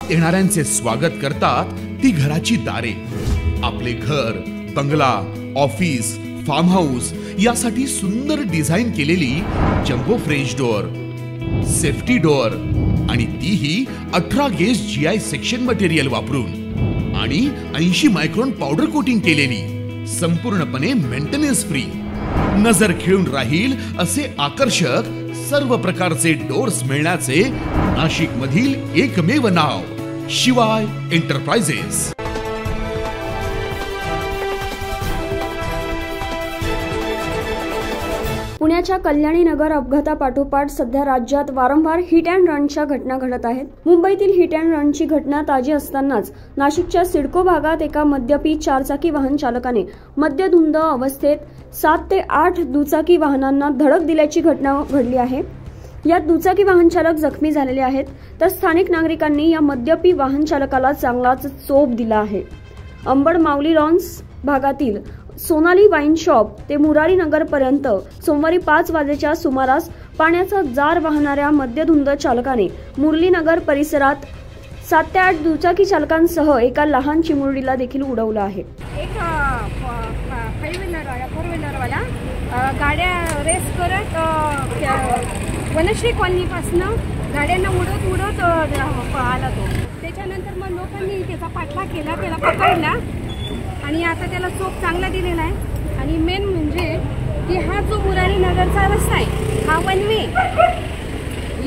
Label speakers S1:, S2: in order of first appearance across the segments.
S1: येणाऱ्यांचे स्वागत करतात ती घराची दारे। आपले घर, बंगला, ऑफिस, फार्म हाऊस यासाठी सुंदर डिझाईन केलेली jumbo French door, safety door आणि तीही 18 गेज GI सेक्शन मटेरियल वापरून आणि 80 मायक्रॉन पावडर कोटिंग केलेली, संपूर्णपणे मेंटेनन्स फ्री। नजर खिळून राहील असे आकर्षक सर्व प्रकारचे डोर्स मिळण्याचे नाशिक मधील एकमेव नाव शिवाय एंटरप्राइजेस।
S2: पुण्याच्या कल्याणी नगर अपघातापाठोपाठ सध्या राज्यात वारंवार हिट अँड रनच्या घटना घडत आहेत। मुंबईतील हिट अँड रनची घटना ताजी असतानाच नाशिकच्या सिडको भागात एका मद्यपी चारचाकी वाहन चालकाने मद्यधुंद अवस्थेत 7 ते 8 दुचाकी वाहनांना धडक दिल्याची घटना घडली आहे। यात दुचाकी वाहन चालक जखमी झालेले आहेत, तर स्थानिक नागरिकांनी या मद्यपी वाहन चालकाला चांगलाच चोप दिला आहे। अंबड माऊली लॉन्स भागातील सोनाली वाईन शॉप ते मुरारी नगर पर्यंत सोमवारी 5 वाजेच्या सुमारास पाण्याचा जार वाहणाऱ्या मद्यधुंद चालकाने मुरली नगर परिसरात 7 ते 8 दुचाकी चालकांसह एका लहान चिमुरडीला देखील उडवलं आहे।
S3: एक 4 व्हीलरवाला गाड्या रेस करत वनश्री कॉलनीपासून गाड्यांना उडत आला तो। त्याच्यानंतर मग लोकांनी त्याचा पाठलाग केला, त्याला पकडला आणि आता त्याला चोप चांगला दिलेला आहे। आणि मेन म्हणजे की हा जो मुरारी नगरचा रस्ता आहे हा वन वे,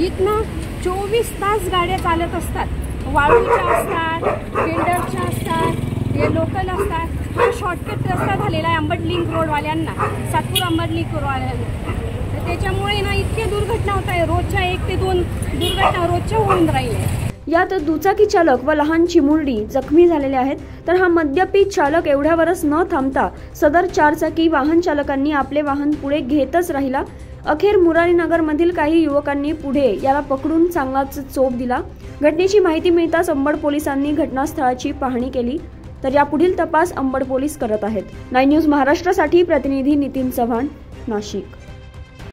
S3: इथनं 24 तास गाड्या चालत असतात, वाळूच्या असतात, बिल्डरच्या असतात, हे लोकल असतात। हा शॉर्टकट रस्ता झालेला आहे अंबड लिंक रोडवाल्यांना, सातपूर अंबड लिंक रोडवाल्यांना। तर त्याच्यामुळे ना इतक्या दुर्घटना होत आहे, रोजच्या 1 ते 2 दुर्घटना रोजच्या होऊन राहिल्या।
S2: यात दुचाकी चालक व लहान चिमुरडी जखमी झालेले आहेत, तर हा मद्यपी चालक एवढ्यावरच न थांबता सदर चारचाकी वाहन चालकांनी आपले वाहन पुढे घेतच राहिला। अखेर मुरारी नगर मधील काही युवकांनी पुढे याला पकडून चांगलाच चोप दिला। घटनेची माहिती मिळताच अंबड पोलिसांनी घटनास्थळाची पाहणी केली, तर यापुढील तपास अंबड पोलीस करत आहेत। 9 न्यूज महाराष्ट्रासाठी प्रतिनिधी नितीन चव्हाण, नाशिक।